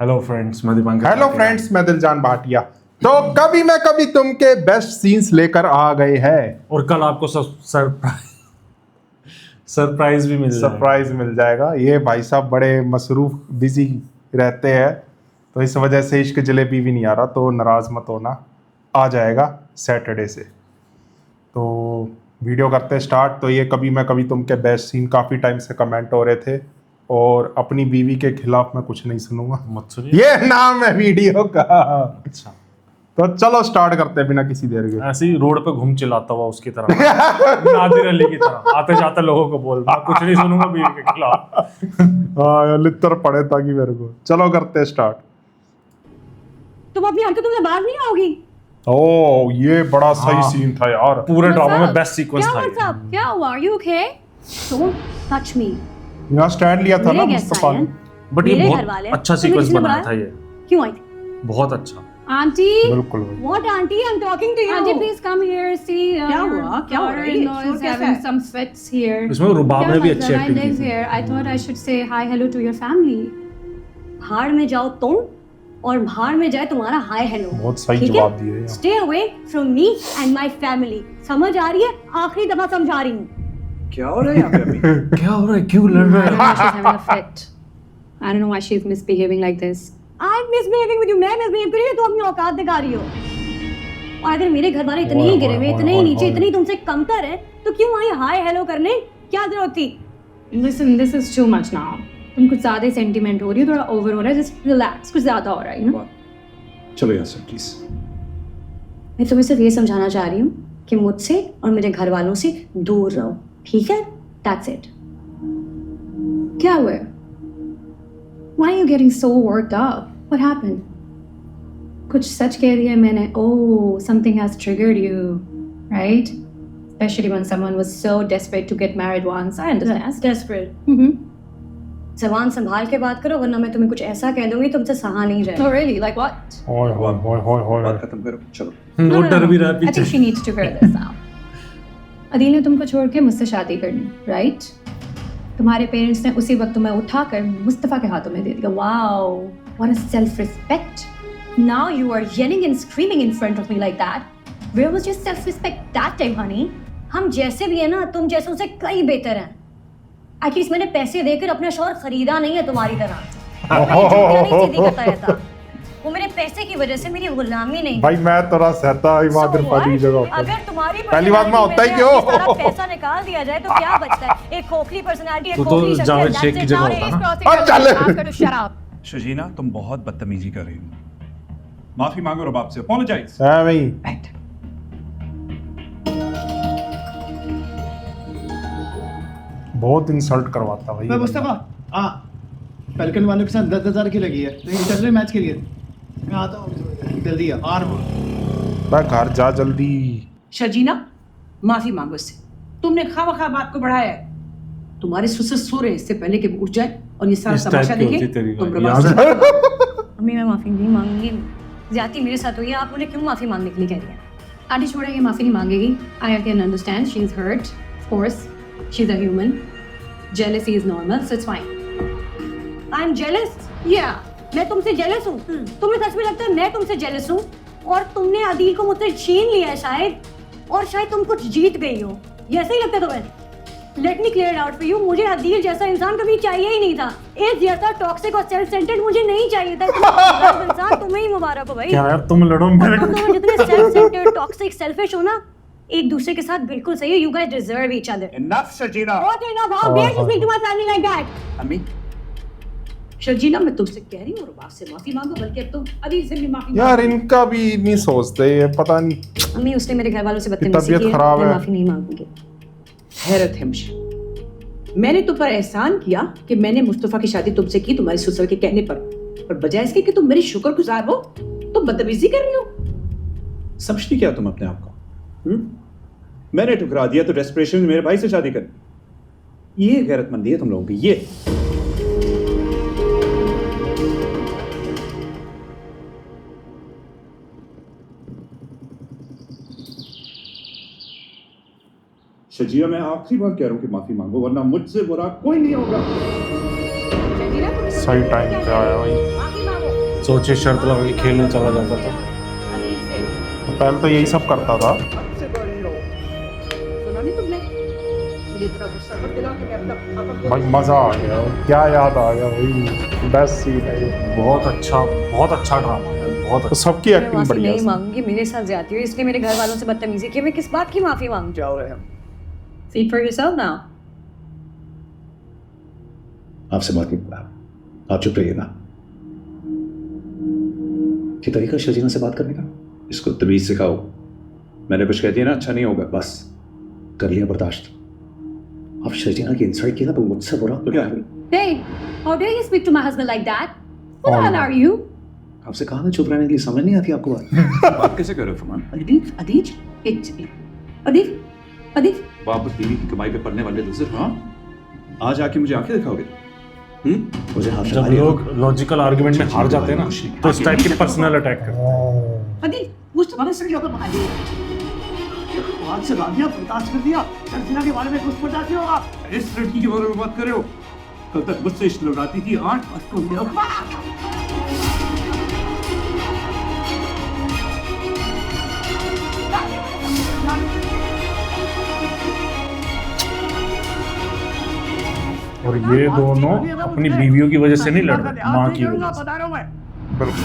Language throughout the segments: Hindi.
हेलो फ्रेंड्स, मैं दीपांकर। हेलो फ्रेंड्स, मैं दिलजान भाटिया। तो कभी मैं कभी तुम के बेस्ट सीन्स लेकर आ गए हैं। और कल आपको सरप्राइज भी मिल जाएगा। सरप्राइज मिल जाएगा। ये भाई साहब बड़े मसरूफ बिजी रहते हैं, तो इस वजह से इश्क जलेबी भी नहीं आ रहा, तो नाराज मत होना, आ जाएगा सैटरडे से। तो वीडियो करते स्टार्ट। तो ये कभी मैं कभी तुम के बेस्ट सीन काफ़ी टाइम से कमेंट हो रहे थे, और अपनी बीवी के खिलाफ मैं कुछ नहीं सुनूंगा। मत सुनिए। ये नाम है वीडियो का। अच्छा, तो चलो स्टार्ट करते हैं बिना किसी देर के। ऐसे ही रोड पे घूम चिल्लाता हुआ उसकी तरह, नादिर अली की तरह आते जाते लोगों को बोल, मैं कुछ नहीं सुनूंगा बीवी के खिलाफ। हाँ यार, लितर पड़े ताकि मेरे को। चलो करते स्टार्ट। तुम अपनी हरकतों से बाहर नहीं आओगी। ओ ये बड़ा सही हाँ। सीन था यार। पूरे ड्रामा में What's up? बेस्ट सीक्वेंस था ये। क्या हुआ? Are you okay? Don't touch me. यहाँ स्टैंड लिया था ना मेरे guest मुस्तफा आए ने। हैं। बट ये मेरे बहुत घर वाले। अच्छा तुम्हें सीक्वेंस किसने बनाया बुलाया? था ये, क्यों आई थी? बहुत अच्छा। आंटी, बिल्कुल भाई। what auntie? I'm talking to you. Auntie, please come here. See, क्या हुआ? क्या हो रहा है? daughter-in-law शोर is कैसा having है? some fits here. इसमें रुबाब क्या ने भी मतलब? अच्छी I एक्टिंग live की थी। here. I thought I should say hi, hello to your family. भाड़ में जाओ तुम, और भाड़ में जाए तुम्हारा हाय हेलो। बहुत सही ठीक है? जवाब दिए यार। Stay away from me and my family. समझ आ रही है? आखिरी दफा समझा रही हूँ। क्या हो रहा है यहाँ पे अभी? क्या हो रहा है, क्यों लड़ I रहा don't है? know, she's having a fit. I don't know why she's misbehaving like this. I'm misbehaving with you. मैं misbehave कर रही हूँ, तुम अपनी औकात दिखा रही हो। और अगर मेरे घर वाले इतने ही गिरे हुए, इतने ही नीचे, इतने ही तुमसे कमतर है, तो क्यों आई हाय हेलो करने? क्या जरूरत थी? Listen, this is too much now. तुम कुछ ज्यादा ही सेंटिमेंट हो रही हो, थोड़ा ओवर हो रहा है. Just relax. कुछ ज्यादा हो रहा है, you know? चलो यहाँ से प्लीज। मैं तुम्हें सिर्फ ये समझाना चाह रही हूँ कि मुझसे और मेरे घर वालों से दूर रहो, ठीक है? That's it. क्या हुआ? Why are you getting so worked up? What happened? कुछ सच कह दिया मैंने. Oh, something has triggered you, right? Especially when someone was so desperate to get married once. I understand. Desperate. Mm-hmm. जबान संभाल के बात करो, वरना मैं तुम्हें कुछ ऐसा कह दूंगी तुमसे सहा नहीं जाएगा। Oh, really? Like what? होय होय होय होय होय। बात खत्म करो, चलो। वो डर भी रहा है I think पीछे। she needs to hear this now. Adeel ने तुमको छोड़ के मुझसे शादी करनी, राइट? तुम्हारे पेरेंट्स ने उसी वक्त तुम्हें उठाकर मुस्तफा के हाथों में दे दिया. Wow, what a self-respect. Now you are yelling and screaming in front of me like that. Where was your self-respect that time, honey? हम जैसे भी है ना, तुम जैसों से कई बेहतर हैं। एटलीस्ट मैंने पैसे देकर अपना शौहर खरीदा नहीं है तुम्हारी तरह। मैं ये चुगलियां नहीं सीधी करता रहता। वो मेरे पैसे की वजह से मेरी गुलामी नहीं। भाई मैं तेरा सहता इमाद So इरफानी की what? जगह पर। अगर तुम्हारी पहली बात मैं होता ही personality क्यों? में से सारा पैसा निकाल दिया जाए तो क्या बचता है? एक खोखली पर्सनालिटी, एक तू तो खोखली शख्सियत, जावेद that's शेख की it, जगह now होता it ना। is crossing और your चल। line. Ask her to shut up. शजीना, तुम बहुत बदतमीजी कर रही हो। माफी मांगो रबाब से, अपोलोजाइज। है भाई। बहुत इंसल्ट करवाता भाई। मैं मुस्तफा, हाँ पेलिकन वालों के साथ 10,000 की लगी है इंटरव्यू मैच के लिए। मैं आता हूँ जल्दी आ रहा हूँ। मैं घर जा जल्दी। शर्जीना, माफी मांगो इससे। तुमने खावा खा बात को बढ़ाया है। तुम्हारे ससुर सो रहे इससे पहले कि वो उठ जाए और ये सारा इस टाइप तमाशा की होती देखे। तेरी तुम बात। रबाब से याद है? अम्मी मैं माफी नहीं मांगूंगी। ज्यादती मेरे साथ हुई है, आप मुझे क्यों माफी मांगने के लिए कह रही हैं? आंटी छोड़े, ये माफी नहीं मांगेगी. I can understand. She's hurt. Of course, she's a human. Jealousy is normal, so it's fine. I am jealous. Yeah. मैं तुमसे जेलस हूँ। तुम्हें सच में लगता है मैं तुमसे जेलस हूँ? और तुमने अदील को मुझसे छीन लिया है शायद, और शायद तुम कुछ जीत गई हो, ये ऐसा ही लगता है तुम्हें? Let me clear out for you, मुझे अदील जैसा इंसान कभी चाहिए ही नहीं था। एक जैसा टॉक्सिक और सेल्फ सेंटर्ड मुझे नहीं चाहिए था। इतना इंसान तुम्हें ही मुबारक हो भाई। क्या यार, तुम लड़ो मेरे तुम दोनों जितने सेल्फ सेंटर्ड, टॉक्सिक, सेल्फिश हो ना, एक दूसरे के साथ बिल्कुल सही है। You guys deserve each other. Enough शजीना। What enough? How dare you speak to my family like that? अम्मी, शर्जीना मैं तुमसे कह रही हूँ रबाब से माफी मांगो, बल्कि अब तुम अदील से भी माफी यार मांगो। इनका भी नहीं सोचते ये, पता नहीं। अम्मी उसने मेरे घर वालों से बदतमीजी तबीयत की है, खराब मैं है। माफी नहीं मांगूंगी। हैरत है मुझे। मैंने तुम पर एहसान किया कि मैंने मुस्तफा की शादी तुमसे की तुम्हारी ससुर के कहने पर बजाय इसके कि तुम मेरी शुक्रगुजार हो, तुम बदतमीजी कर रही हो। समझती क्या तुम अपने आप को? मैंने ठुकरा दिया तो डेस्परेशन में मेरे भाई से शादी कर। ये गैरतमंदी है तुम लोगों की। ये शजीना, मैं आखिरी बार कह रहा हूँ कि माफी मांगो, वरना मुझसे बुरा कोई नहीं होगा। शर्जीना, तुम सही टाइम पे आया भाई। माफी मांगो। सोचिए शर्त लगा के खेलने चला जाता था। पहले तो यही सब करता था। सबसे बड़ी हो। सुना नहीं तुमने? मुझे इतना गुस्सा मत दिलाओ कि मैं अपना पापा को- भाई मजा आ गया, क्या याद आ गया भाई, बेस्ट सीन है ये। बहुत अच्छा ड्रामा है, बहुत तो अच्छा। सबकी मैं एक्टिंग माफी बढ़िया नहीं है। मांगूंगी, मेरे साथ जाती हो इसलिए मेरे घर वालों से बदतमीजी की, मैं किस बात की माफी मांग जाओ रहे हम। See for yourself now. आपसे बात नहीं करा, आप चुप रहिए ना। ये तरीका शजीना से बात करने का, इसको तमीज सिखाओ। मैंने कुछ कह दिया ना, अच्छा नहीं होगा, बस कर लिया बर्दाश्त। आप शजीना की इंसल्ट किया ना, तो मुझसे बुरा तो क्या है? Hey, how dare you speak to my husband like that? Who the Oh, hell are you? आपसे कहा ना चुप रहने के लिए, समझ नहीं आती आपको बात? बात कैसे कर रहे हो फरमान? अदीप, वापस बीवी की कमाई पे पड़ने वाले दूसरे, हाँ आज आके मुझे आंखें दिखाओगे? मुझे हाथ जब लगा लिया। लोग लॉजिकल आर्गुमेंट में हार जाते हैं ना, तो इस टाइप के पर्सनल अटैक करते हैं। अदीप मुझ तुम्हारे सर के ऊपर बना दिए, हाथ से गालियां बर्दाश्त कर दिया, शर्जीना के बारे में कुछ पता नहीं होगा। इस लड़की के बारे में बात कर रहे हो? कल तक मुझसे इश्क लौटाती थी, आज उसको मेरा और ये दोनों अपनी बीवियों की वजह से नहीं लड़ रहे, माँ की वजह से। बता रहा हूं मैं। बिल्कुल।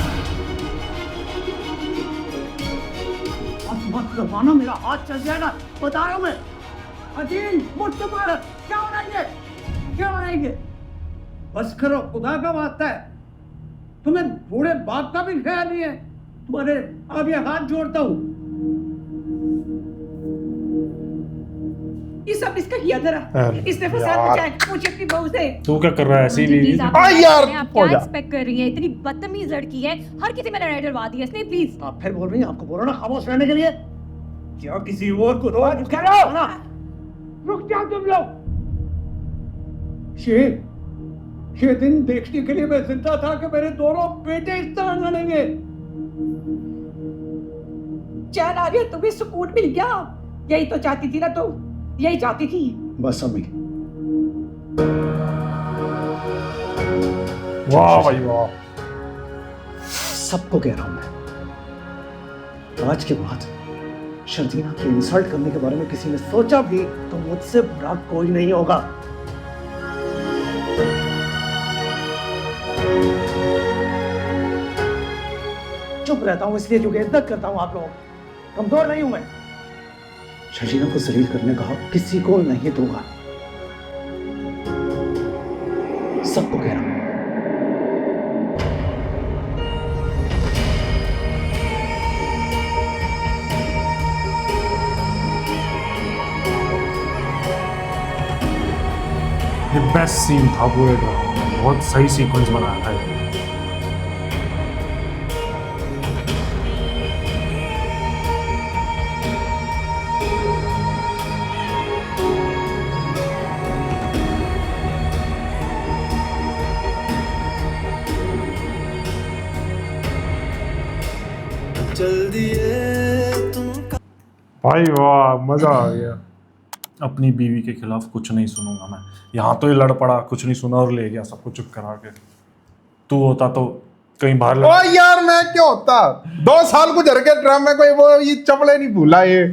मत मानो, मेरा हाथ चल जाएगा, बता रहा हूं मैं। अजील मुझ तुम्हारा क्या हो रहा है, क्या हो रहा है? बस करो, खुदा का वास्ता है, तुम्हें बूढ़े बाप का भी ख्याल नहीं है। तुम्हारे अब ये हाथ जोड़ता हूँ। ये सब इसका किया जरा। अरे इसने फंसा यार। मुझे मुझे अपनी बहू से। तू क्या कर रहा है ऐसी बीवी? प्लीज आप आ यार, आप हो क्या जा। एक्सपेक्ट कर रही है? इतनी बदतमीज लड़की है, हर किसी में लड़ाई डलवा दी है इसने, प्लीज। आप फिर बोल रही हैं, आपको बोलो ना खामोश रहने के लिए। क्या किसी और को रोक करो ना, रुक जाओ तुम लोग। ये दिन देखने के लिए मैं जिंदा था कि मेरे दोनों बेटे इस तरह लड़ेंगे। चैन आ गया, तुम्हें सुकून मिल गया। यही तो चाहती थी ना तुम, यही चाहती थी। बस अम्मी, वाह भाई वाह। सबको कह रहा हूं मैं, आज के बाद शर्जीना की इंसल्ट करने के बारे में किसी ने सोचा भी तो मुझसे बुरा कोई नहीं होगा। चुप रहता हूँ इसलिए क्योंकि इज्जत करता हूँ आप लोगों की, कमजोर नहीं हूं मैं। शर्जीना को जलील करने का हक किसी को नहीं दूंगा, सबको कह रहा हूं। ये बेस्ट सीन था पूरे ड्रामा में, बहुत सही सीक्वेंस बनाया था ये। भाई वाह, मजा आ गया। अपनी बीवी के खिलाफ कुछ नहीं सुनूंगा मैं। यहाँ तो ये लड़ पड़ा, कुछ नहीं सुना और ले गया सबको चुप करा के। तू होता तो कहीं बाहर ओ यार, मैं क्या होता, 2 साल गुजर के ड्रामे कोई वो ये चपले नहीं भूला ये।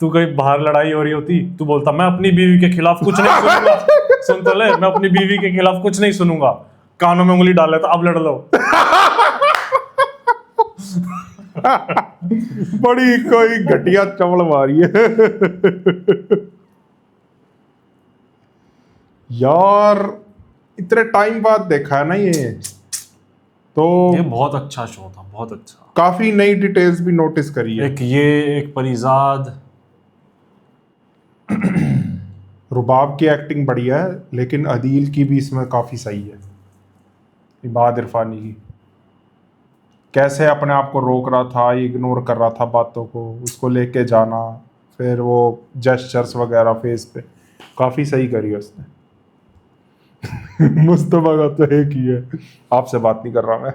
तू कहीं बाहर लड़ाई हो रही होती, तू बोलता मैं अपनी बीवी के खिलाफ कुछ नहीं सुनूंगा। सुन तो ले, मैं अपनी बीवी के खिलाफ कुछ नहीं सुनूंगा। कानों में उंगली डाल लेता, अब लड़ लो। बड़ी कोई घटिया चमड़ मारी है। यार इतने टाइम बाद देखा है ना ये, तो ये बहुत अच्छा शो था, बहुत अच्छा। काफी नई डिटेल्स भी नोटिस करी है। एक ये, एक परिजाद। रुबाब की एक्टिंग बढ़िया है, लेकिन अदील की भी इसमें काफी सही है। इबाद इरफानी की कैसे अपने आप को रोक रहा था, इग्नोर कर रहा था बातों को, उसको लेके जाना, फिर वो जेस्चर्स वगैरह फेस पे, काफ़ी सही करी है उसने। मुस्तफा का तो एक ही है, आपसे बात नहीं कर रहा मैं।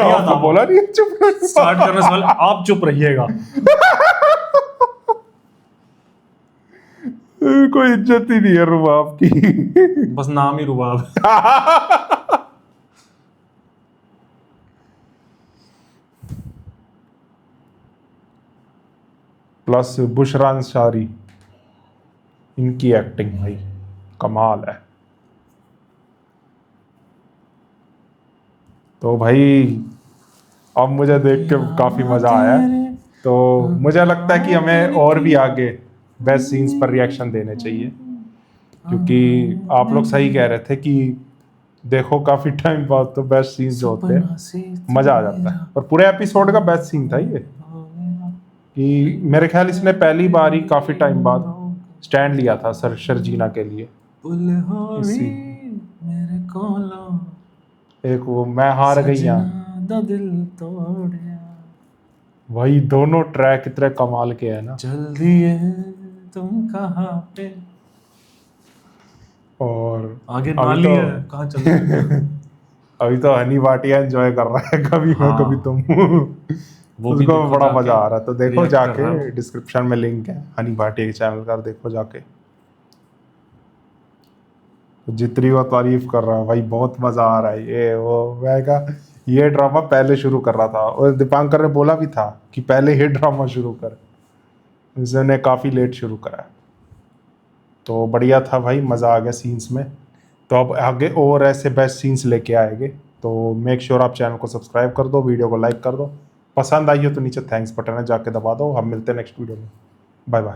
आपको बोला नहीं है, चुप स्टार्ट करने से पहले आप चुप रहिएगा। कोई इज्जत ही नहीं है रुबाब की। बस नाम ही रुबाब। प्लस बुशरा अंसारी, इनकी एक्टिंग भाई कमाल है। तो भाई अब मुझे देख के काफ़ी मज़ा आया है। तो मुझे लगता है कि हमें और भी आगे बेस्ट सीन्स पर रिएक्शन देने चाहिए, क्योंकि आप लोग सही कह रहे थे कि देखो काफ़ी टाइम बाद तो बेस्ट सीन्स जो होते हैं मज़ा आ जाता है। और पूरे एपिसोड का बेस्ट सीन था ये, कि मेरे ख्याल इसने पहली बार ही काफ़ी टाइम बाद स्टैंड लिया था शर्जीना के लिए। इसी एक वो मैं हार गई यहाँ, दिल तोड़िया, वही दोनों ट्रैक इतने कमाल के हैं ना। जल्दी है तुम कहाँ पे, और आगे अभी नाली तो- है कहाँ चल रहे हो? अभी तो हनी भाटिया एंजॉय कर रहा है, कभी मैं हाँ। कभी तुम। वो भी उसको देखो बड़ा जाके, मजा आ रहा है। तो देखो react कर रहा है जाके वो। डिस्क्रिप्शन में लिंक है हनी भाटिया के चैनल का, देखो जाके। तो जितनी वो तारीफ कर रहा है भाई बहुत मजा आ रहा है। ये वो मैं कहा ये ड्रामा पहले शुरू कर रहा था, और दीपांकर ने बोला भी था कि पहले ये ड्रामा शुरू कर, इसने काफ़ी लेट शुरू करा है। तो बढ़िया था भाई, मज़ा आ गया सीन्स में। तो अब आगे और ऐसे बेस्ट सीन्स लेके आएंगे। तो मेक श्योर आप चैनल को सब्सक्राइब कर दो, वीडियो को लाइक कर दो, पसंद आई हो तो नीचे थैंक्स बटन है जाके दबा दो। हम मिलते हैं नेक्स्ट वीडियो में, बाय बाय।